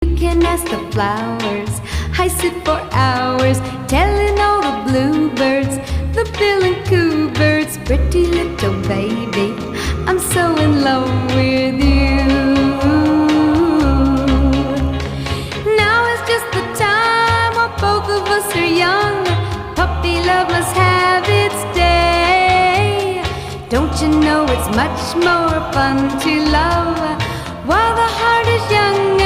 You can ask the flowers. I sit for hours telling all the bluebirds, the bill and coo birds, pretty little baby, I'm so in love with you. Now is just the time while both of us are young. Puppy love must have its day. Don't you know it's much more fun to love while the heart is young